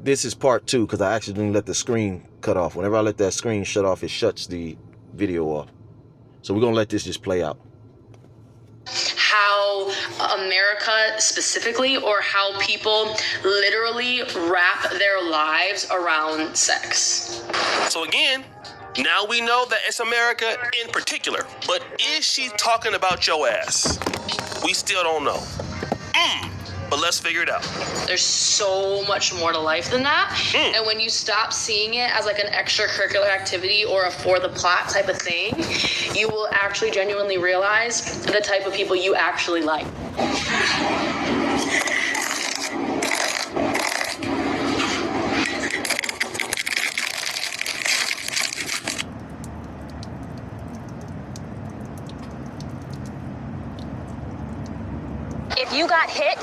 this is part 2 because I actually didn't let the screen cut off. Whenever I let that screen shut off, it shuts the video off. So we're going to let this just play out. How America specifically, or how people literally wrap their lives around sex. So again, now we know that it's America in particular, but is she talking about your ass? We still don't know. But let's figure it out. There's so much more to life than that. And when you stop seeing it as like an extracurricular activity or a for the plot type of thing, you will actually genuinely realize the type of people you actually like. If you got hit,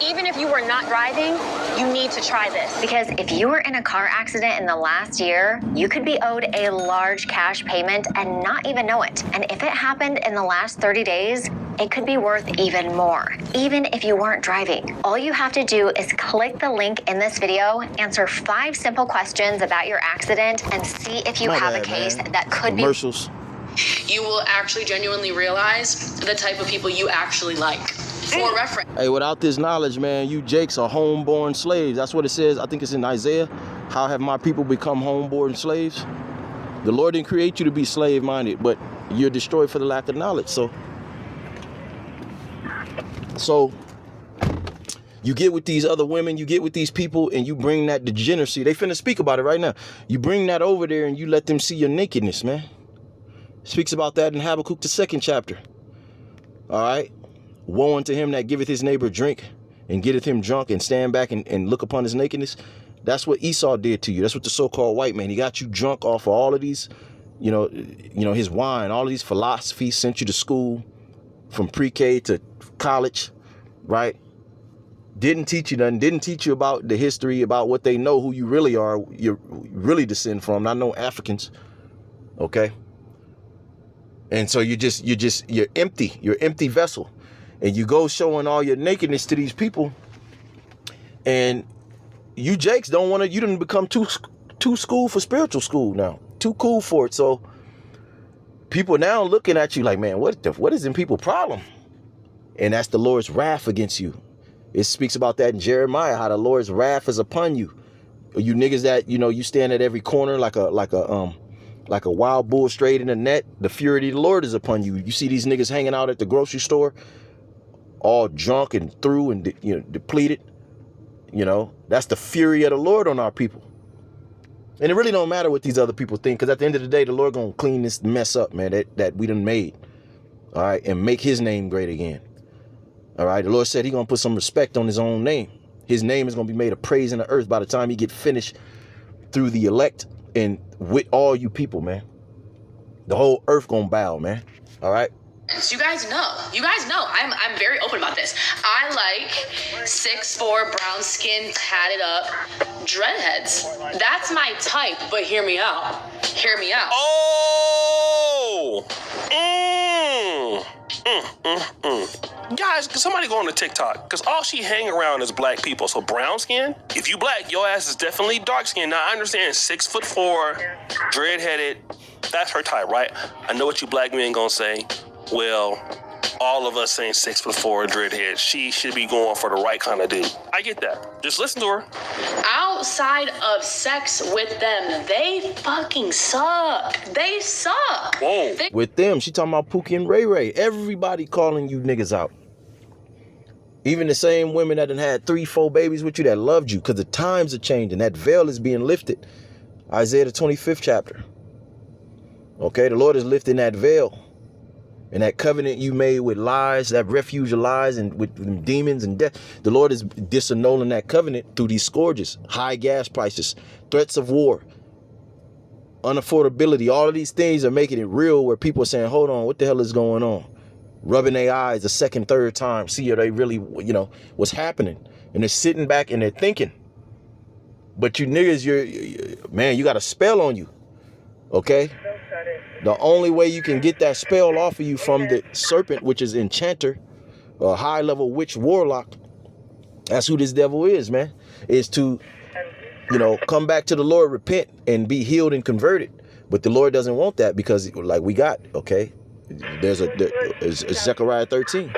even if you were not driving, you need to try this. Because if you were in a car accident in the last year, you could be owed a large cash payment and not even know it. And if it happened in the last 30 days, it could be worth even more, even if you weren't driving. All you have to do is click the link in this video, answer 5 simple questions about your accident, and see if you have a case that could be... Commercials. You will actually genuinely realize the type of people you actually like. For reference. Hey, without this knowledge, man, you Jakes are homeborn slaves. That's what it says. I think it's in Isaiah. How have my people become homeborn slaves? The Lord didn't create you to be slave-minded, but you're destroyed for the lack of knowledge. So you get with these other women, you get with these people, and you bring that degeneracy. They finna speak about it right now. You bring that over there and you let them see your nakedness, man. Speaks about that in Habakkuk, the 2nd chapter. All right. Woe unto him that giveth his neighbor drink and getteth him drunk and stand back and look upon his nakedness. That's what Esau did to you. That's what the so-called white man, he got you drunk off of all of these, you know, his wine, all of these philosophies, sent you to school from pre-K to college, right? Didn't teach you nothing, didn't teach you about the history, about what they know, who you really are, you're really descend from, not no Africans, okay? And so you're empty vessel. And you go showing all your nakedness to these people, and you Jakes don't want to. You didn't become too school for spiritual school now, too cool for it. So people now looking at you like, man, what is in people's problem? And that's the Lord's wrath against you. It speaks about that in Jeremiah, how the Lord's wrath is upon you. You niggas that you stand at every corner like a wild bull straight in the net. The fury of the Lord is upon you. You see these niggas hanging out at the grocery store, all drunk and through and depleted. That's the fury of the Lord on our people. And it really don't matter what these other people think, because at the end of the day, the Lord gonna clean this mess up, man, that we done made. All right, and make his name great again. All right, the Lord said he gonna put some respect on his own name. His name is gonna be made a praise in the earth by the time he get finished through the elect and with all you people, man. The whole earth gonna bow, man. All right. So you guys know, I'm very open about this. I like 6'4", brown skin, tatted up, dreadheads. That's my type, but hear me out. Oh! Guys, can somebody go on to TikTok? Because all she hang around is black people. So brown skin, if you black, your ass is definitely dark skin. Now I understand 6'4", dread-headed, that's her type, right? I know what you black men gonna say. Well, all of us saying 6'4", dreadhead. She should be going for the right kind of dude. I get that. Just listen to her. Outside of sex with them, they fucking suck. They suck. Whoa. With them, she talking about Pookie and Ray Ray. Everybody calling you niggas out. Even the same women that done had 3-4 babies with you that loved you, because the times are changing. That veil is being lifted. Isaiah the 25th chapter. Okay, the Lord is lifting that veil. And that covenant you made with lies, that refuge of lies and with demons and death, the Lord is disannulling that covenant through these scourges, high gas prices, threats of war, unaffordability. All of these things are making it real, where people are saying, hold on, what the hell is going on? Rubbing their eyes a second, third time, see if they really, what's happening. And they're sitting back and they're thinking. But you niggas, man, you got a spell on you. Okay? The only way you can get that spell off of you from the serpent, which is enchanter, a high level witch warlock, that's who this devil is, man, is to you know, come back to the Lord, repent, and be healed and converted. But the Lord doesn't want that because, like we got, okay, it's Zechariah 13.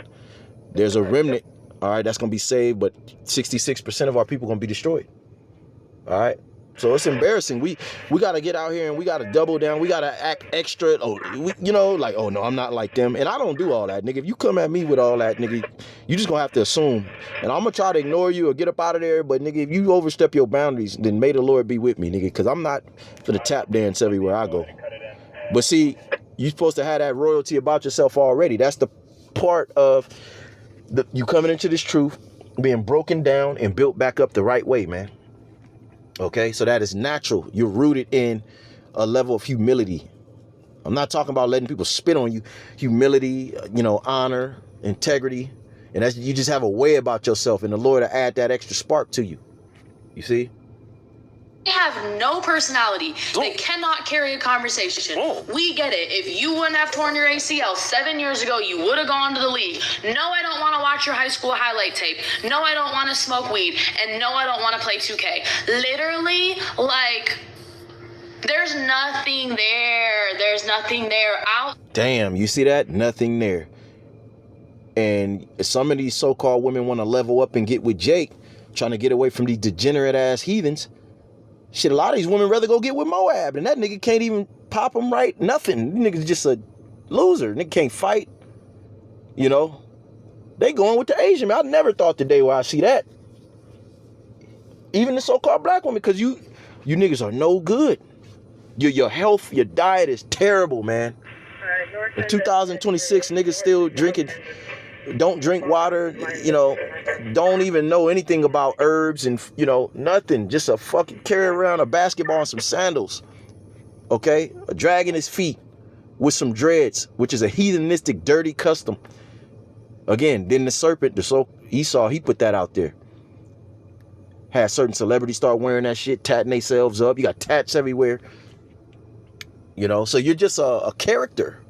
There's a remnant, all right, that's going to be saved, but 66% of our people going to be destroyed. All right. So it's embarrassing. We got to get out here and we got to double down. We got to act extra. Oh, you know, like, oh, no, I'm not like them. And I don't do all that, nigga. If you come at me with all that, nigga, you just going to have to assume. And I'm going to try to ignore you or get up out of there. But, nigga, if you overstep your boundaries, then may the Lord be with me, nigga, because I'm not for the tap dance everywhere I go. But see, you're supposed to have that royalty about yourself already. That's the part of you coming into this truth, being broken down and built back up the right way, man. Okay, so that is natural. You're rooted in a level of humility. I'm not talking about letting people spit on you. Humility, you know, honor, integrity. And that's, you just have a way about yourself, and the Lord will add that extra spark to you. You see? They have no personality. They cannot carry a conversation. We get it. If you wouldn't have torn your ACL 7 years ago, you would have gone to the league. No, I don't want to watch your high school highlight tape. No, I don't want to smoke weed. And no, I don't want to play 2K. Literally, like, there's nothing there. There's nothing there. Damn, you see that? Nothing there. And some of these so-called women want to level up and get with Jake, trying to get away from these degenerate ass heathens. Shit, a lot of these women rather go get with Moab, and that nigga can't even pop them right. Nothing. Nigga's just a loser. Nigga can't fight. You know, they going with the Asian man. I never thought the day where I see that. Even the so-called black woman, because you niggas are no good. Your health, your diet is terrible, man. In 2026, niggas still drinking, don't drink water, you know, don't even know anything about herbs and, you know, nothing. Just a fucking carry around a basketball and some sandals, okay? A dragging his feet with some dreads, which is a heathenistic, dirty custom. Again, then the serpent, Esau, he put that out there. Had certain celebrities start wearing that shit, tatting themselves up. You got tats everywhere. You know, so you're just a character.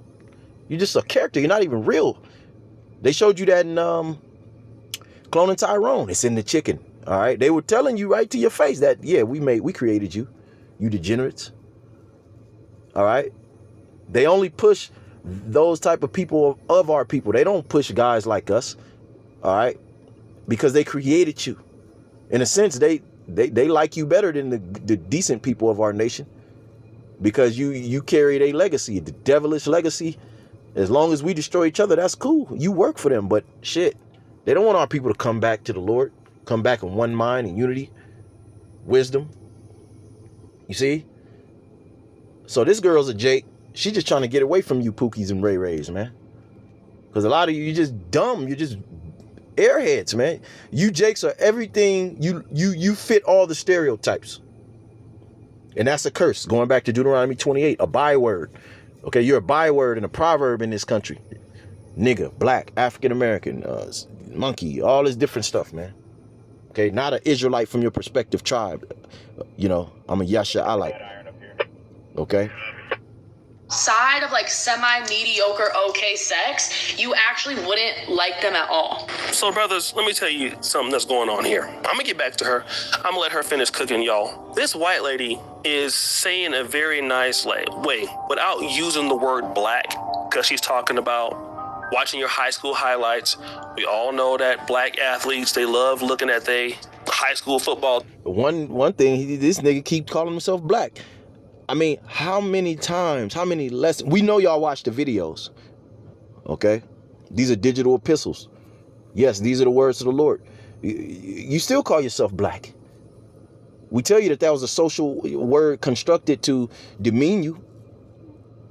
You're just a character. You're not even real. They showed you that in Cloning Tyrone. It's in the chicken. All right. They were telling you right to your face that, yeah, we created you. You degenerates. All right. They only push those type of people of our people. They don't push guys like us. All right. Because they created you. In a sense, they like you better than the decent people of our nation. Because you carry a legacy, the devilish legacy. As long as we destroy each other, that's cool. You work for them, but shit, they don't want our people to come back to the Lord, come back in one mind and unity, wisdom. You see? So this girl's a Jake. She's just trying to get away from you Pookies and Ray Rays, man. Because a lot of you just dumb. You're just airheads, man. You Jakes are everything. You fit all the stereotypes. And that's a curse. Going back to Deuteronomy 28, a byword. Okay, you're a byword and a proverb in this country. Nigga, black, African-American, monkey, all this different stuff, man. Okay, not an Israelite from your perspective tribe. You know, I'm a Yasha'alite. Okay? Side of like semi-mediocre okay sex, you actually wouldn't like them at all. So, brothers, let me tell you something that's going on here. I'm gonna get back to her. I'm gonna let her finish cooking, y'all. This white lady is saying a very nice way without using the word black, because she's talking about watching your high school highlights. We all know that black athletes, they love looking at their high school football. One thing, this nigga keep calling himself black. I mean, how many times, how many lessons? We know y'all watch the videos, okay? These are digital epistles. Yes, these are the words of the Lord. You still call yourself black. We tell you that was a social word constructed to demean you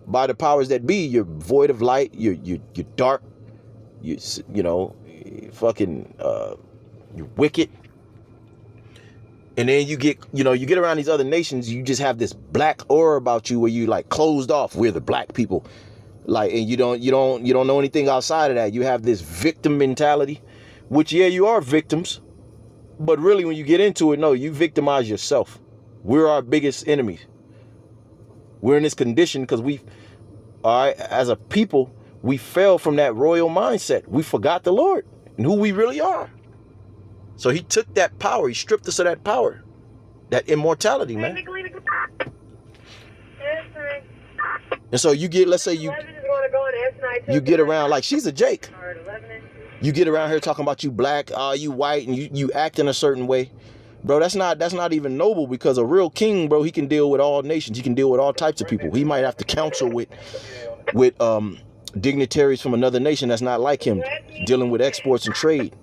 by the powers that be. You're void of light. You're dark. You know, fucking, you're wicked. And then you get around these other nations, you just have this black aura about you where you like closed off. We're the black people. Like, and you don't know anything outside of that. You have this victim mentality, which, yeah, you are victims. But really, when you get into it, no, you victimize yourself. We're our biggest enemies. We're in this condition because as a people, we fell from that royal mindset. We forgot the Lord and who we really are. So he took that power. He stripped us of that power. That immortality, man. And so you get, let's say you get around, like she's a Jake. You get around here talking about you black, you white, and you act in a certain way. Bro, that's not even noble, because a real king, bro, he can deal with all nations. He can deal with all types of people. He might have to counsel with dignitaries from another nation that's not like him, dealing with exports and trade,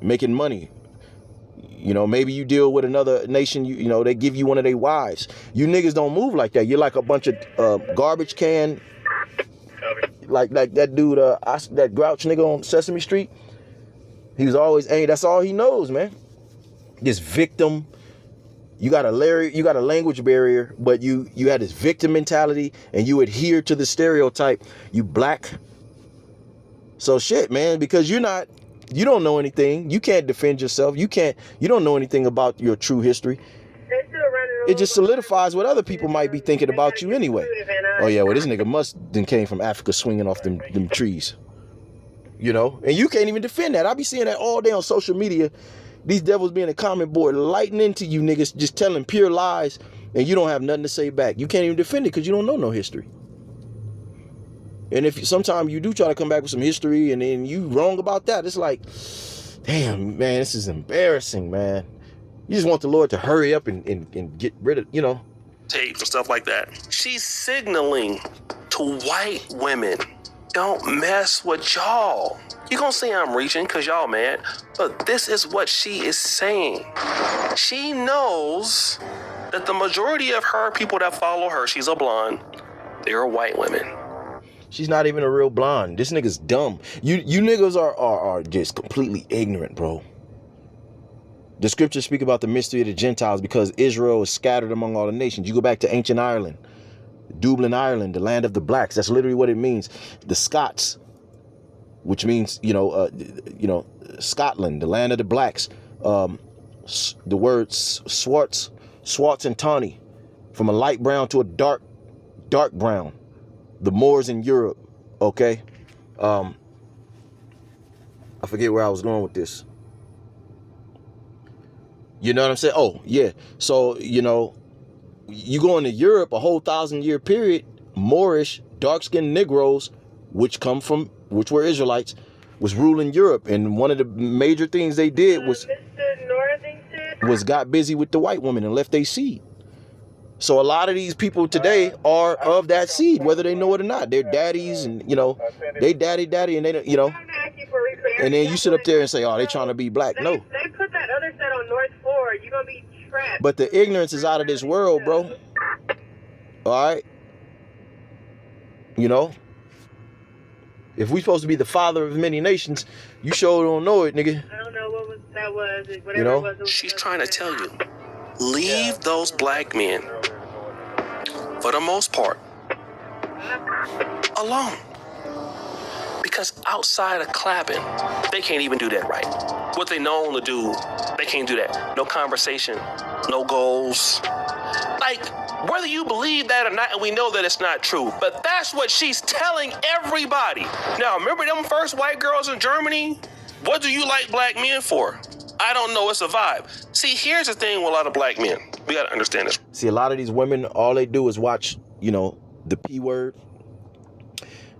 making money. You know, maybe you deal with another nation, you know, they give you one of their wives. You niggas don't move like that. You're like a bunch of garbage can, like that dude, that grouch nigga on Sesame Street. He was always angry. That's all he knows, man. This victim. You got a language barrier, but you had this victim mentality, and you adhere to the stereotype. You black. So shit, man, because you don't know anything. You can't defend yourself. You don't know anything about your true history. It just solidifies what other people might be thinking about you anyway. Oh yeah, well, this nigga must then came from Africa swinging off them trees. You know, and you can't even defend that. I be seeing that all day on social media. These devils be in the comment board lighting into you niggas, just telling pure lies, and you don't have nothing to say back. You can't even defend it because you don't know no history. And if sometimes you do try to come back with some history and then you wrong about that, it's like, damn, man, this is embarrassing, man. You just want the Lord to hurry up and get rid of, you know. Tapes and stuff like that. She's signaling to white women, don't mess with y'all. You gonna say I'm reaching because y'all mad, but this is what she is saying. She knows that the majority of her people that follow her, she's a blonde, they're white women. She's not even a real blonde. This nigga's dumb. You niggas are just completely ignorant, bro. The scriptures speak about the mystery of the Gentiles because Israel is scattered among all the nations. You go back to ancient Ireland, Dublin, Ireland, the land of the blacks. That's literally what it means. The Scots, which means, Scotland, the land of the blacks. The words Swartz and tawny, from a light brown to a dark brown. The Moors in Europe, okay? I forget where I was going with this. You know what I'm saying? Oh, yeah. So, you know, you go into Europe, a whole 1,000-year period, Moorish, dark-skinned Negroes, which were Israelites, was ruling Europe. And one of the major things they did was got busy with the white woman and left their seed. So a lot of these people today are of that seed, whether they know it or not. They're daddies, and, you know, they daddy, and they don't, you know. And then you sit up there and say, oh, they trying to be black. No. They put that other set on North 4. You're going to be trapped. But the ignorance is out of this world, bro. All right. You know, if we supposed to be the father of many nations, you sure don't know it, nigga. I don't know what that was. Whatever you know? it was. She's trying to tell you, leave those black men, for the most part, alone. Because outside of clapping, they can't even do that right. What they known to do, they can't do that. No conversation, no goals. Like, whether you believe that or not, and we know that it's not true, but that's what she's telling everybody. Now, remember them first white girls in Germany? What do you like black men for? I don't know, it's a vibe. See, here's the thing with a lot of black men. We gotta understand this. See, a lot of these women, all they do is watch, you know, the P word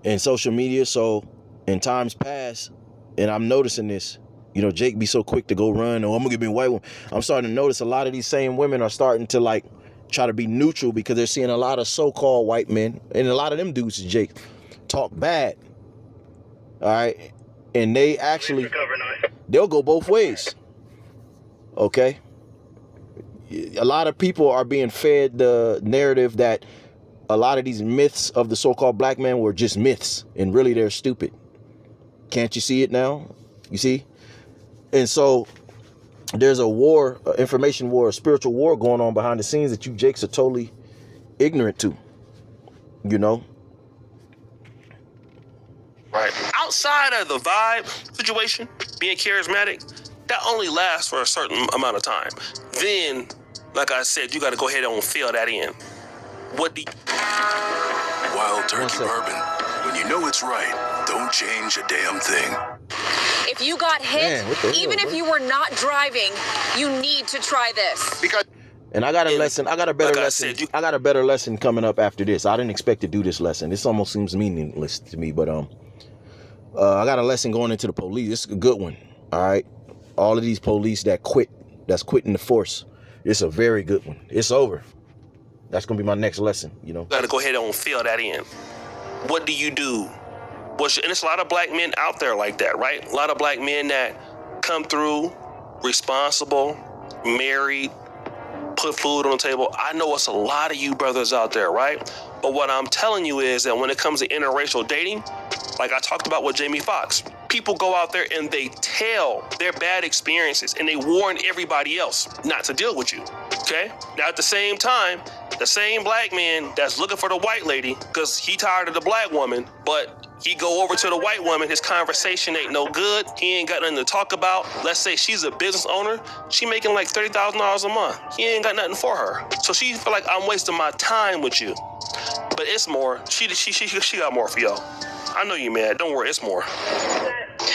and social media. So in times past, and I'm noticing this, you know, Jake be so quick to go run, oh, I'm gonna give me a white woman. I'm starting to notice a lot of these same women are starting to like try to be neutral because they're seeing a lot of so-called white men, and a lot of them dudes, Jake, talk bad. All right. And they actually, they'll go both ways. Okay. A lot of people are being fed the narrative that a lot of these myths of the so-called black man were just myths, and really they're stupid. Can't you see it now? You see? And so there's a war, information war, a spiritual war going on behind the scenes that you Jakes are totally ignorant to, you know? Right. Outside of the vibe situation, being charismatic, that only lasts for a certain amount of time. Then, like I said, you got to go ahead and fill that in. What do you... Wild Turkey Bourbon. When you know it's right, don't change a damn thing. If you got hit, Man, even if you were not driving, you need to try this. Because And I got a lesson. I got a better like I lesson. said, I got a better lesson coming up after this. I didn't expect to do this lesson. This almost seems meaningless to me, but I got a lesson going into the police. This is a good one. All right, all of these police that's quitting the force. It's a very good one. It's over. That's gonna be my next lesson. You know. Got to go ahead and fill that in. What do you do? And there's a lot of black men out there like that, right? A lot of black men that come through, responsible, married, put food on the table. I know it's a lot of you brothers out there, right? But what I'm telling you is that when it comes to interracial dating, like I talked about with Jamie Foxx, people go out there and they tell their bad experiences and they warn everybody else not to deal with you, okay? Now at the same time, the same black man that's looking for the white lady because he tired of the black woman, but he go over to the white woman, his conversation ain't no good, he ain't got nothing to talk about. Let's say she's a business owner, she making like $30,000 a month. He ain't got nothing for her. So she feel like I'm wasting my time with you. But it's more, she got more for y'all. I know you mad, don't worry, it's more.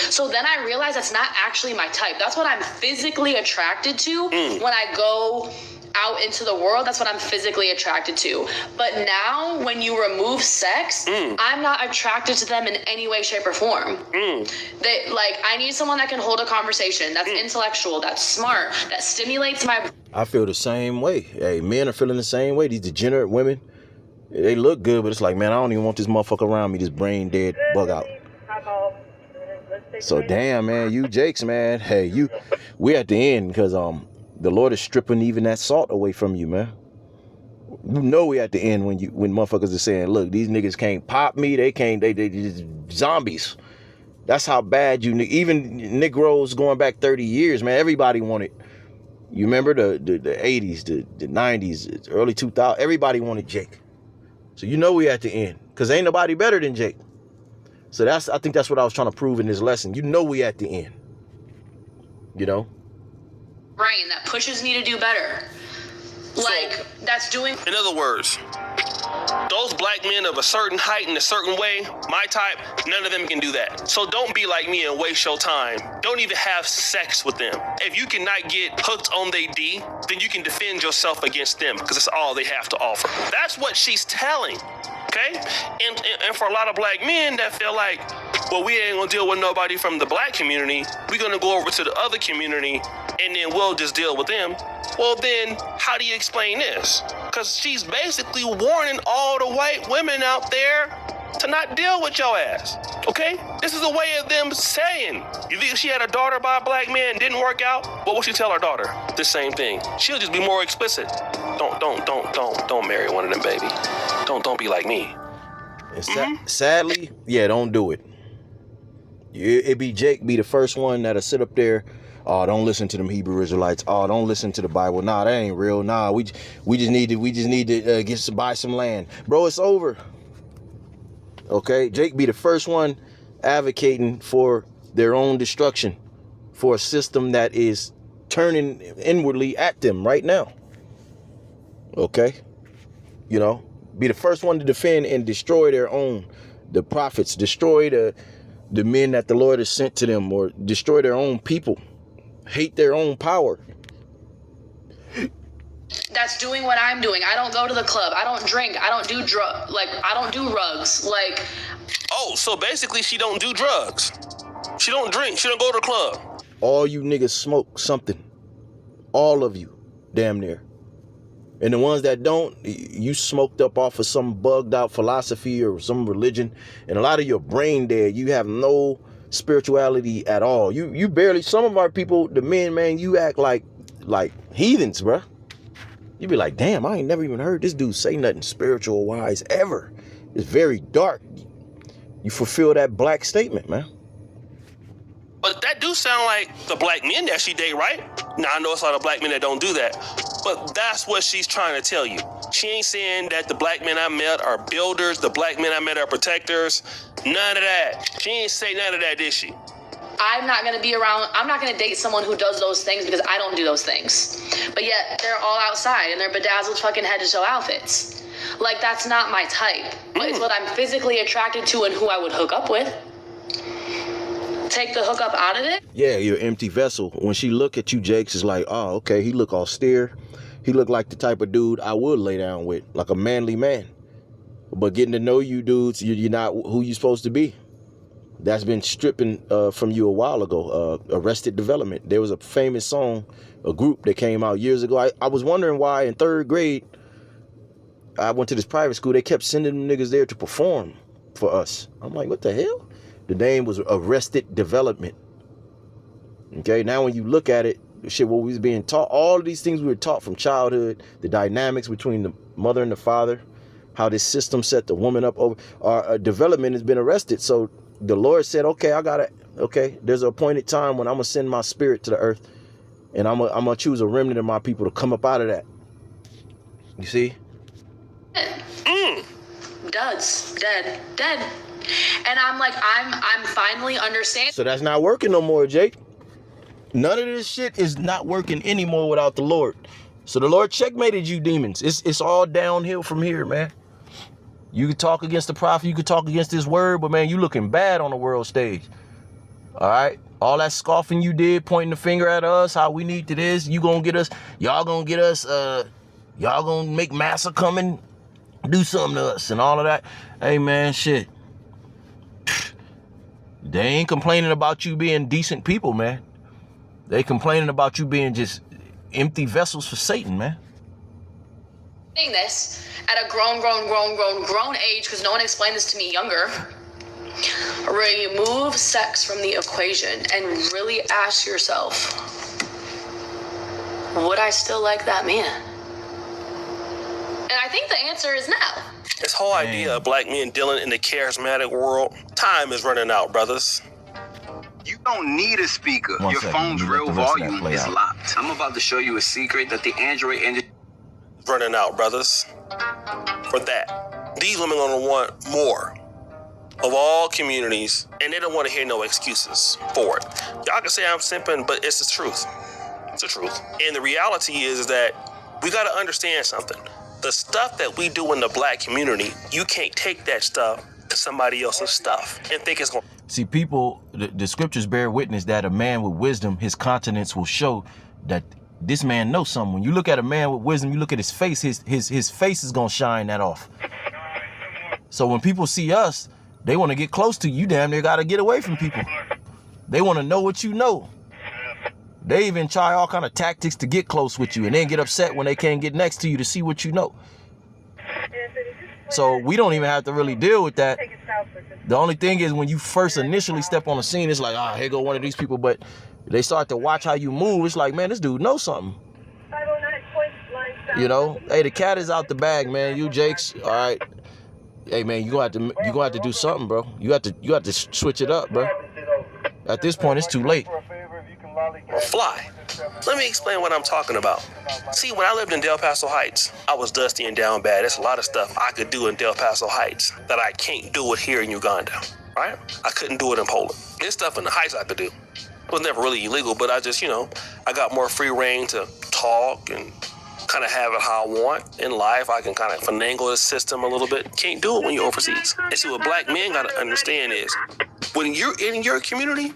So then I realized that's not actually my type. That's what I'm physically attracted to when I go out into the world. That's what I'm physically attracted to. But now when you remove sex, I'm not attracted to them in any way, shape, or form. I need someone that can hold a conversation, that's intellectual, that's smart, that stimulates my... I feel the same way. Hey, men are feeling the same way. These degenerate women, they look good, but it's like, man, I don't even want this motherfucker around me, this brain dead bug out. So damn, man, you Jakes, man. Hey, we at the end because the Lord is stripping even that salt away from you, man. You know we at the end when motherfuckers are saying, look, these niggas can't pop me, they just zombies. That's how bad even Negroes going back 30 years, man, everybody wanted. You remember the 80s, the 90s, early 2000s, everybody wanted Jake. So you know we at the end because ain't nobody better than Jake. So I think that's what I was trying to prove in this lesson. You know we at the end. You know? brain that pushes me to do better. Like, that's doing... In other words, those black men of a certain height in a certain way, my type, none of them can do that. So don't be like me and waste your time. Don't even have sex with them. If you cannot get hooked on their D, then you can defend yourself against them because it's all they have to offer. That's what she's telling, okay? And for a lot of black men that feel like, well, we ain't gonna deal with nobody from the black community. We're gonna go over to the other community and then we'll just deal with them. Well, then how do you explain this? Because she's basically warning all the white women out there to not deal with your ass, okay? This is a way of them saying, you think if she had a daughter by a black man and didn't work out, what would she tell her daughter? The same thing. She'll just be more explicit. Don't marry one of them, baby. Don't be like me. Sadly, yeah, don't do it. It be Jake be the first one that'll sit up there. Oh, don't listen to them Hebrew Israelites. Oh, don't listen to the Bible. Nah, that ain't real. Nah, we just need to get to buy some land, bro. It's over. Okay, Jake be the first one advocating for their own destruction, for a system that is turning inwardly at them right now. Okay, you know, be the first one to defend and destroy the prophets, destroy the men that the Lord has sent to them, or destroy their own people. Hate their own power. That's doing what I'm doing. I don't go to the club. I don't drink. I don't do I don't do rugs. Oh, so basically she don't do drugs. She don't drink. She don't go to the club. All you niggas smoke something. All of you, damn near. And the ones that don't, you smoked up off of some bugged out philosophy or some religion, and a lot of your brain dead. You have no spirituality at all. You barely, some of our people, the men, man, you act like heathens, bruh. You be like, damn, I ain't never even heard this dude say nothing spiritual wise ever. It's very dark. You fulfill that black statement, man. But that do sound like the black men that she date, right? Now, I know it's a lot of black men that don't do that, but that's what she's trying to tell you. She ain't saying that the black men I met are builders, the black men I met are protectors, none of that. She ain't say none of that, did she? I'm not going to date someone who does those things because I don't do those things. But yet, they're all outside in their bedazzled fucking head to toe outfits. Like, that's not my type. But it's what I'm physically attracted to and who I would hook up with. Take the hookup out of it? Yeah, you're an empty vessel. When she look at you, Jakes is like, oh, okay, he look austere. he looked like the type of dude I would lay down with, like a manly man. But getting to know you dudes, you're not who you're supposed to be. That's been stripping from you a while ago. Arrested Development. There was a famous song, a group that came out years ago. I was wondering why in 3rd grade, I went to this private school. They kept sending them niggas there to perform for us. I'm like, what the hell? The name was Arrested Development. Okay, now when you look at it, shit, what we was being taught, all of these things we were taught from childhood, the dynamics between the mother and the father, how this system set the woman up over, our development has been arrested. So the Lord said, okay, there's an appointed time when I'm going to send my spirit to the earth, and I'm going to choose a remnant of my people to come up out of that. You see? Dead. And I'm like, I'm finally understanding. So that's not working no more, Jake. None of this shit is not working anymore without the Lord. So the Lord checkmated you demons. It's all downhill from here, man. You could talk against the prophet, you could talk against this word, but man, you looking bad on the world stage. All right? All that scoffing you did, pointing the finger at us, how we need to this, you gonna get us, y'all gonna get us, y'all gonna make massa come and do something to us and all of that. Hey man, shit. They ain't complaining about you being decent people, man. They complaining about you being just empty vessels for Satan, man. This at a grown age, because no one explained this to me younger. Remove sex from the equation and really ask yourself, would I still like that man? And I think the answer is no. This whole idea of black men dealing in the charismatic world, time is running out, brothers. You don't need a speaker. Your phone's real volume is locked. I'm about to show you a secret that the Android industry running out, brothers. For that, these women gonna want more of all communities, and they don't want to hear no excuses for it. Y'all can say I'm simping, but it's the truth. It's the truth. And the reality is that we got to understand something. The stuff that we do in the black community, you can't take that stuff to somebody else's stuff and think it's going. See, people, the scriptures bear witness that a man with wisdom, his countenance will show that this man knows something. When you look at a man with wisdom, you look at his face, his face is going to shine that off. So when people see us, they want to get close to you. Damn, they got to get away from people. They want to know what you know. They even try all kind of tactics to get close with you and then get upset when they can't get next to you to see what you know. So we don't even have to really deal with that. The only thing is when you first initially step on the scene, it's like, here go one of these people. But they start to watch how you move. It's like, man, this dude knows something. You know, hey, the cat is out the bag, man. You Jakes, all right. Hey man, you gonna have to do something, bro. You have to switch it up, bro. At this point, it's too late. Fly. Let me explain what I'm talking about. See, when I lived in Del Paso Heights, I was dusty and down bad. There's a lot of stuff I could do in Del Paso Heights that I can't do it here in Uganda, right? I couldn't do it in Poland. There's stuff in the Heights I could do. It was never really illegal, but I just, I got more free reign to talk and kind of have it how I want in life. I can kind of finagle the system a little bit. Can't do it when you're overseas. And see, what black men got to understand is when you're in your community,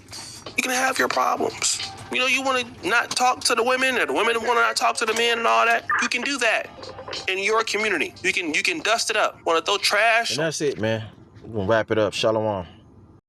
you can have your problems. You want to not talk to the women, or the women want to not talk to the men and all that. You can do that in your community. You can dust it up. Want to throw trash? And that's it, man. We're going to wrap it up. Shalom.